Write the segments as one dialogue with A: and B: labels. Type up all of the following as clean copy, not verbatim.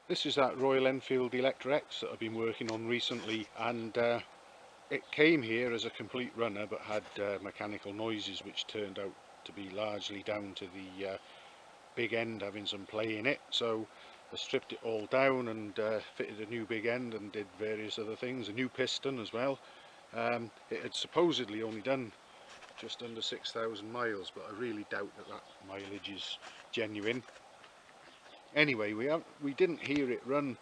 A: This is that Royal Enfield Electra X that I've been working on recently, and it came here as a complete runner but had mechanical noises which turned out to be largely down to the big end having some play in it. So I stripped it all down and fitted a new big end and did various other things, a new piston as well. It had supposedly only done just under 6,000 miles, but I really doubt that mileage is genuine. Anyway, we didn't hear it run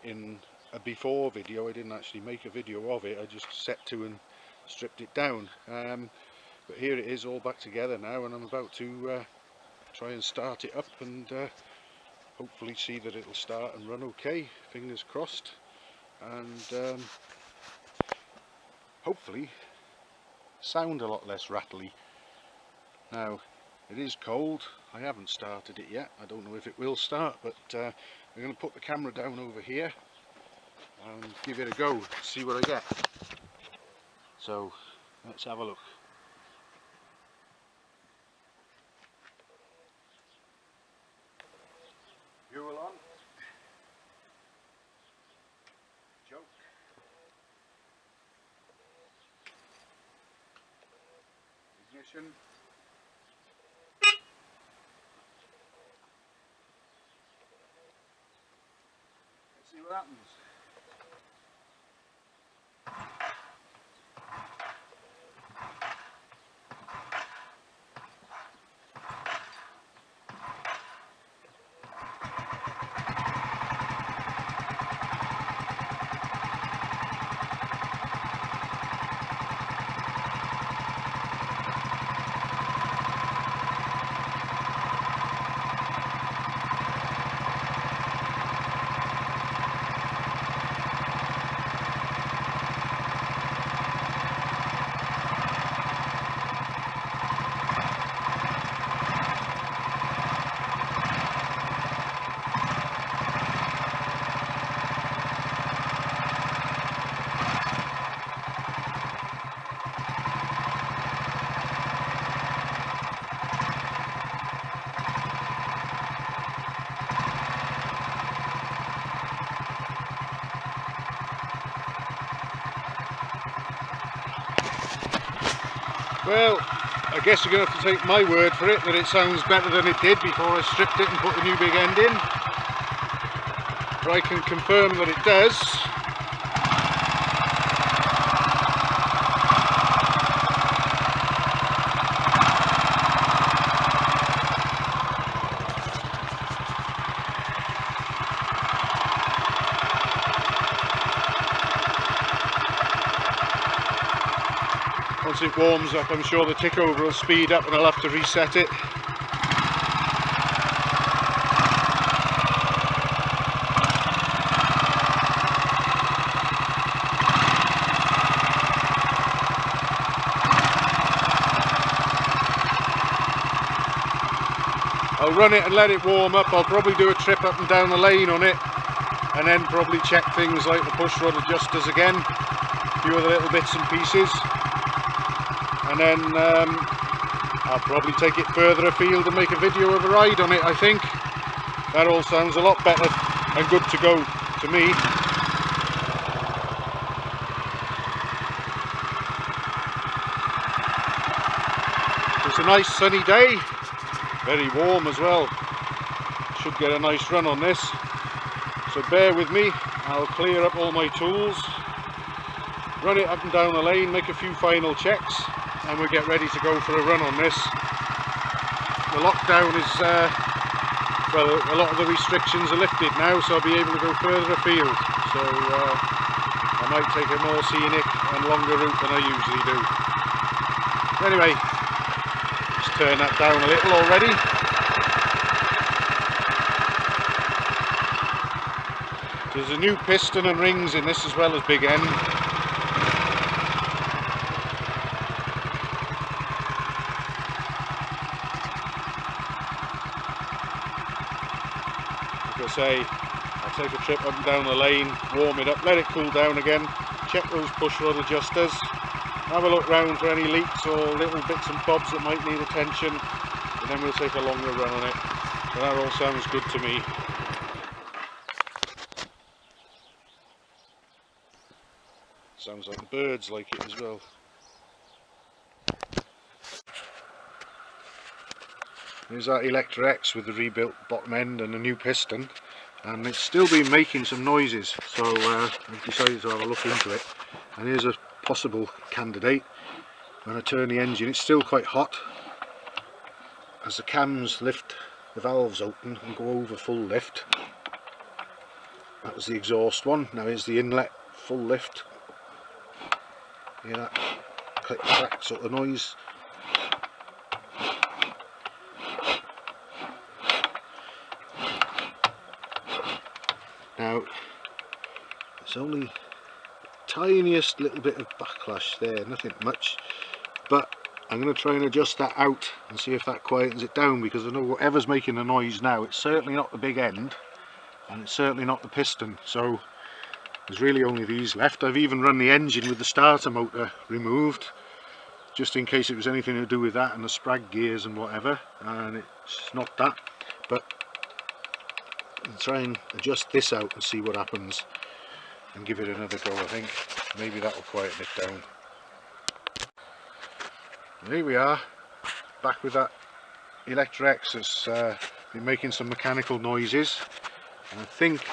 A: in a before video. I didn't actually make a video of it, I just set to and stripped it down. But here it is all back together now, and I'm about to try and start it up and hopefully see that it'll start and run okay, fingers crossed, and hopefully sound a lot less rattly. Now, it is cold, I haven't started it yet, I don't know if it will start, but I'm going to put the camera down over here and give it a go, see what I get. So let's have a look. Fuel on. Choke. Ignition. Let's see what happens. Well, I guess you're going to have to take my word for it that it sounds better than it did before I stripped it and put the new big end in. But I can confirm that it does. Once it warms up, I'm sure the tick over will speed up and I'll have to reset it. I'll run it and let it warm up. I'll probably do a trip up and down the lane on it, and then probably check things like the push rod adjusters again, a few other little bits and pieces. And then I'll probably take it further afield and make a video of a ride on it, I think. That all sounds a lot better and good to go to me. It's a nice sunny day, very warm as well. Should get a nice run on this. So bear with me, I'll clear up all my tools, run it up and down the lane, make a few final checks, and we'll get ready to go for a run on this. The lockdown is, well, a lot of the restrictions are lifted now, so I'll be able to go further afield. So I might take a more scenic and longer route than I usually do. Anyway, just turn that down a little already. There's a new piston and rings in this as well as big end. Say, I'll take a trip up and down the lane, warm it up, let it cool down again, check those push rod adjusters, have a look round for any leaks or little bits and bobs that might need attention, and then we'll take a longer run on it. So that all sounds good to me. Sounds like the birds like it as well. Here's that Electra X with the rebuilt bottom end and a new piston, and it's still been making some noises, so I've decided to have a look into it. And here's a possible candidate. When I turn the engine, it's still quite hot. As the cams lift the valves open and go over full lift. That was the exhaust one. Now here's the inlet full lift. Hear that click clack sort of noise. Now it's only tiniest little bit of backlash there, nothing much, but I'm going to try and adjust that out and see if that quietens it down, because I know whatever's making the noise now, it's certainly not the big end and it's certainly not the piston, so there's really only these left. I've even run the engine with the starter motor removed, just in case it was anything to do with that and the sprag gears and whatever, and it's not that. But I'll try and adjust this out and see what happens and give it another go. I think maybe that will quieten it down. And here we are, back with that Electra X. It's been making some mechanical noises, and I think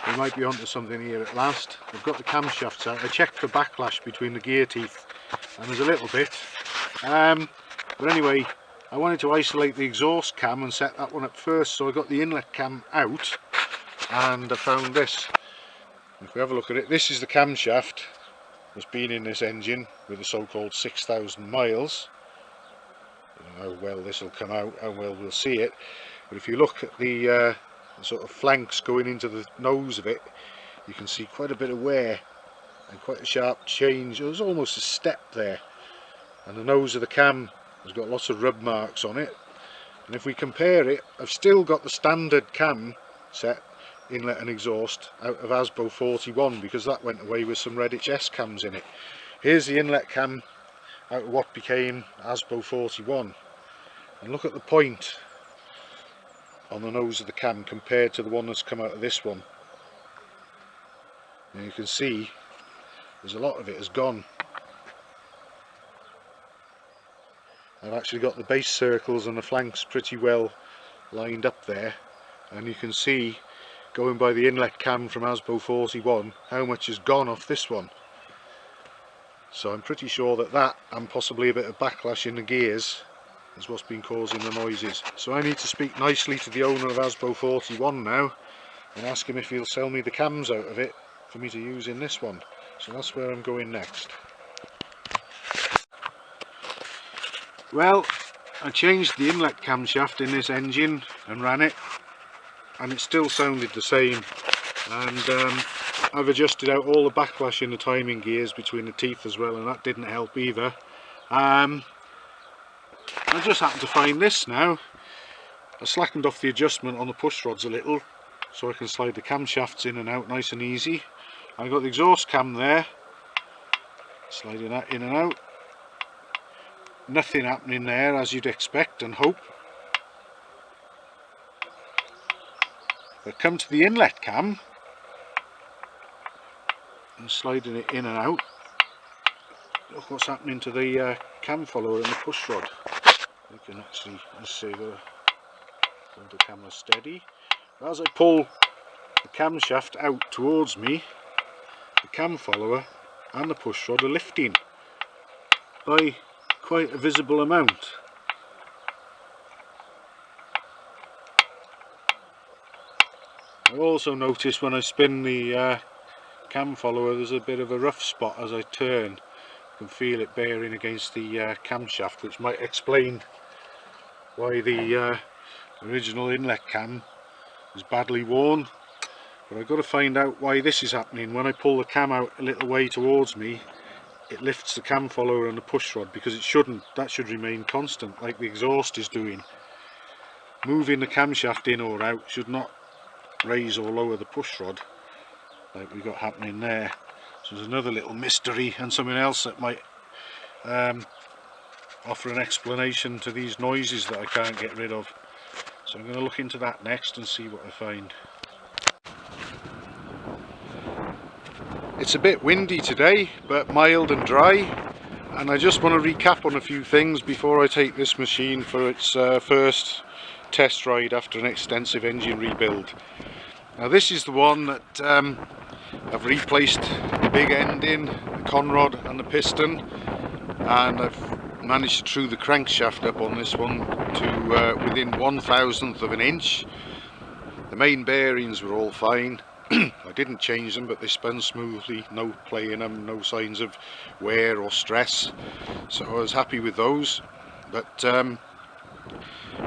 A: we might be onto something here at last. I've got the camshafts out. I checked for backlash between the gear teeth, and there's a little bit. But anyway, I wanted to isolate the exhaust cam and set that one up first, so I got the inlet cam out, and I found this. If we have a look at it, this is the camshaft that's been in this engine with the so-called 6,000 miles. I don't know how well this will come out, how well we'll see it, but if you look at the sort of flanks going into the nose of it, you can see quite a bit of wear and quite a sharp change. There's almost a step there, and the nose of the cam has got lots of rub marks on it. And if we compare it, I've still got the standard cam set, inlet and exhaust, out of ASBO 41, because that went away with some Redditch S cams in it. Here's the inlet cam out of what became ASBO 41, and look at the point on the nose of the cam compared to the one that's come out of this one, and you can see there's a lot of it has gone. I've actually got the base circles and the flanks pretty well lined up there, and you can see, going by the inlet cam from ASBO 41, how much has gone off this one. So I'm pretty sure that and possibly a bit of backlash in the gears is what's been causing the noises. So I need to speak nicely to the owner of ASBO 41 now and ask him if he'll sell me the cams out of it for me to use in this one. So that's where I'm going next. Well, I changed the inlet camshaft in this engine and ran it, and it still sounded the same, and I've adjusted out all the backlash in the timing gears between the teeth as well, and that didn't help either. I just happened to find this now. I slackened off the adjustment on the push rods a little so I can slide the camshafts in and out nice and easy. I've got the exhaust cam there, sliding that in and out. Nothing happening there, as you'd expect and hope. But come to the inlet cam and sliding it in and out, look what's happening to the cam follower and the push rod. You can actually, let's see, hold the camera steady. As I pull the camshaft out towards me, the cam follower and the push rod are lifting by quite a visible amount. I also noticed when I spin the cam follower, there's a bit of a rough spot as I turn. I can feel it bearing against the camshaft, which might explain why the original inlet cam is badly worn. But I've got to find out why this is happening. When I pull the cam out a little way towards me, it lifts the cam follower and the push rod, because it shouldn't. That should remain constant like the exhaust is doing. Moving the camshaft in or out should not raise or lower the push rod like we got happening there. So there's another little mystery and something else that might offer an explanation to these noises that I can't get rid of. So I'm going to look into that next and see what I find. It's a bit windy today, but mild and dry, and I just want to recap on a few things before I take this machine for its first test ride after an extensive engine rebuild. Now this is the one that I've replaced the big end in, the conrod and the piston, and I've managed to true the crankshaft up on this one to within 1/1000th of an inch. The main bearings were all fine. I didn't change them, but they spun smoothly, no play in them, no signs of wear or stress, so I was happy with those. But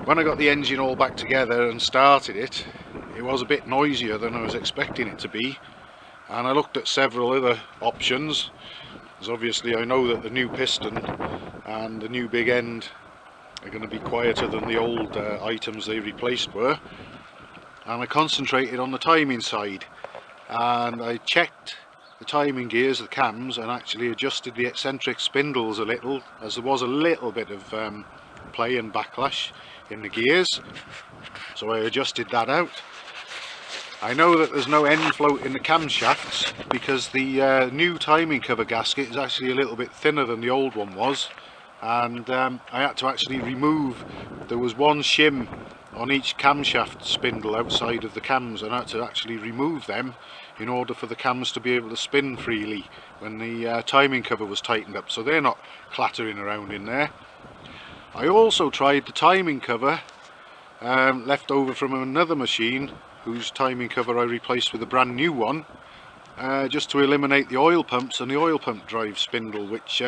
A: when I got the engine all back together and started it, it was a bit noisier than I was expecting it to be, and I looked at several other options, because obviously I know that the new piston and the new big end are going to be quieter than the old items they replaced were. And I concentrated on the timing side, and I checked the timing gears, the cams, and actually adjusted the eccentric spindles a little, as there was a little bit of play and backlash in the gears, so I adjusted that out. I know that there's no end float in the camshafts because the new timing cover gasket is actually a little bit thinner than the old one was, and I had to actually remove, there was one shim on each camshaft spindle outside of the cams, and I had to actually remove them in order for the cams to be able to spin freely when the timing cover was tightened up, so they're not clattering around in there. I also tried the timing cover left over from another machine whose timing cover I replaced with a brand new one, just to eliminate the oil pumps and the oil pump drive spindle, which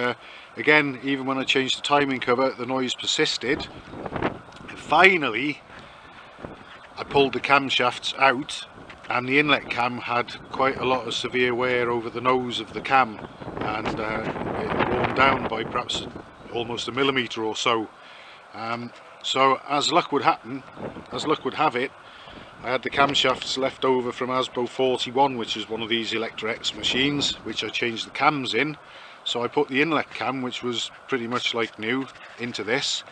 A: again, even when I changed the timing cover, the noise persisted. And finally I pulled the camshafts out, and the inlet cam had quite a lot of severe wear over the nose of the cam, and it worn down by perhaps almost a millimetre or so. So as luck would have it, I had the camshafts left over from Asbo 41, which is one of these Electra X machines, which I changed the cams in. So I put the inlet cam, which was pretty much like new, into this,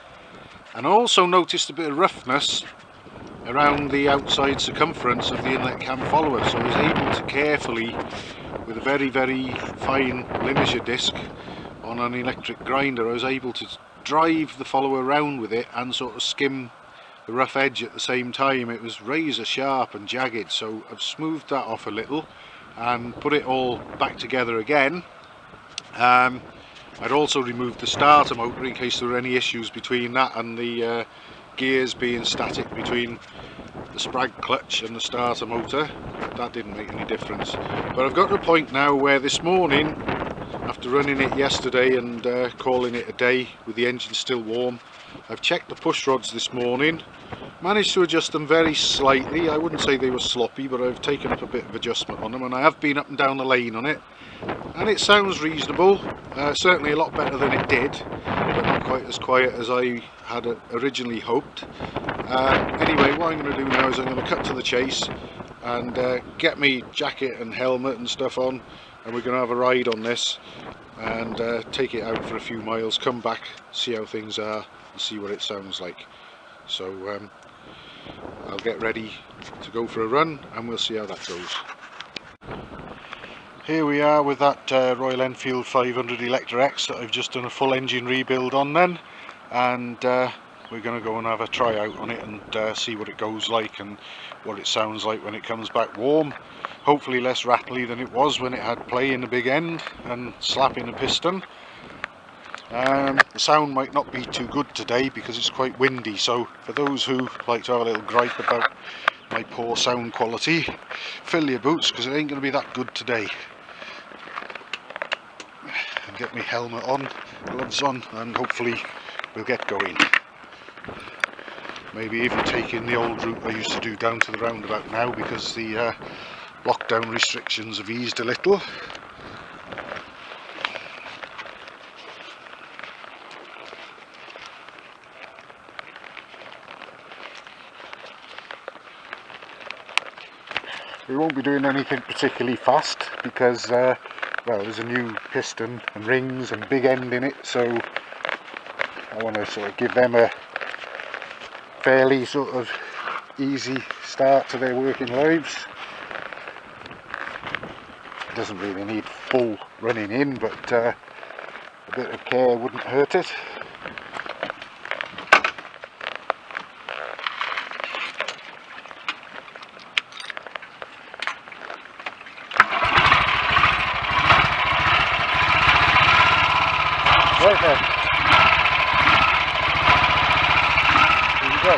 A: and I also noticed a bit of roughness around the outside circumference of the inlet cam follower, so I was able to carefully, with a very fine linear disc on an electric grinder, I was able to drive the follower around with it and sort of skim the rough edge at the same time. It was razor sharp and jagged, so I've smoothed that off a little and put it all back together again. I'd also removed the starter motor in case there were any issues between that and the gears being static between the sprag clutch and the starter motor. That didn't make any difference, but I've got to a point now where this morning, after running it yesterday and calling it a day with the engine still warm, I've checked the push rods this morning, managed to adjust them very slightly. I wouldn't say they were sloppy, but I've taken up a bit of adjustment on them, and I have been up and down the lane on it, and it sounds reasonable, certainly a lot better than it did, but not quite as quiet as I had originally hoped. Anyway, what I'm going to do now is I'm going to cut to the chase and get me jacket and helmet and stuff on, and we're going to have a ride on this and take it out for a few miles, come back, see how things are and see what it sounds like. So I'll get ready to go for a run and we'll see how that goes. Here we are with that Royal Enfield 500 Electra X that I've just done a full engine rebuild on then, and we're going to go and have a try out on it and see what it goes like and what it sounds like when it comes back warm. Hopefully less rattly than it was when it had play in the big end and slap in the piston. The sound might not be too good today because it's quite windy, so for those who like to have a little gripe about my poor sound quality, fill your boots because it ain't going to be that good today. And get my helmet on, gloves on, and hopefully we'll get going. Maybe even taking the old route I used to do down to the roundabout now, because the lockdown restrictions have eased a little. We won't be doing anything particularly fast because well, there's a new piston and rings and big end in it, so I want to sort of give them a fairly sort of easy start to their working lives. doesn't really need full running in, but a bit of care wouldn't hurt it. Right then, here you go.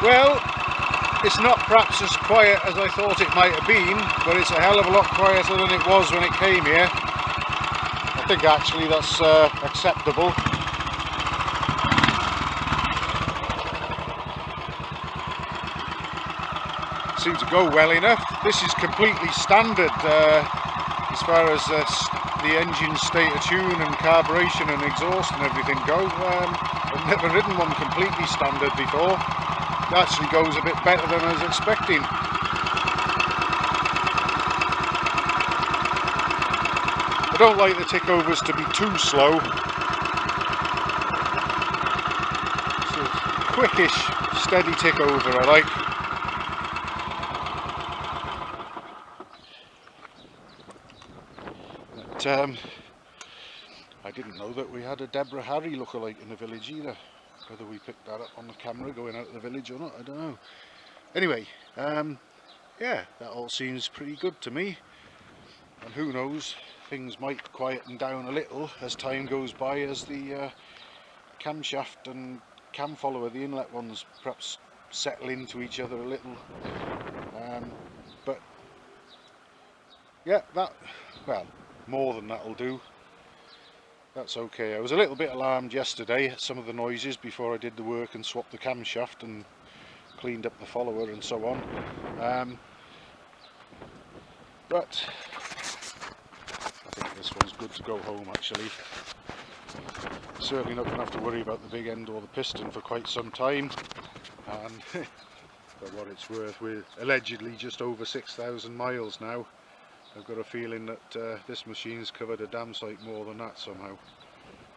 A: Well, it's not perhaps as quiet as I thought it might have been, but it's a hell of a lot quieter than it was when it came here. I think actually that's acceptable. Seems to go well enough. This is completely standard as far as the engine state of tune and carburation and exhaust and everything go. I've never ridden one completely standard before. It actually goes a bit better than I was expecting. I don't like the tickovers to be too slow. So quickish, steady tickover I like. But, I didn't know that we had a Deborah Harry lookalike in the village either. Whether we picked that up on the camera going out of the village or not, I don't know. Anyway, yeah, that all seems pretty good to me. And who knows, things might quieten down a little as time goes by, as the camshaft and cam follower, the inlet ones, perhaps settle into each other a little. But yeah, that, well, more than that'll do. That's okay. I was a little bit alarmed yesterday at some of the noises before I did the work and swapped the camshaft and cleaned up the follower and so on. But I think this one's good to go home actually. Certainly not going to have to worry about the big end or the piston for quite some time. And for what it's worth, we're allegedly just over 6,000 miles now. I've got a feeling that this machine's covered a damn sight more than that somehow.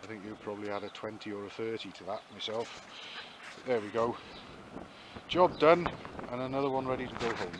A: I think you probably add a 20 or a 30 to that myself. But there we go. Job done, and another one ready to go home.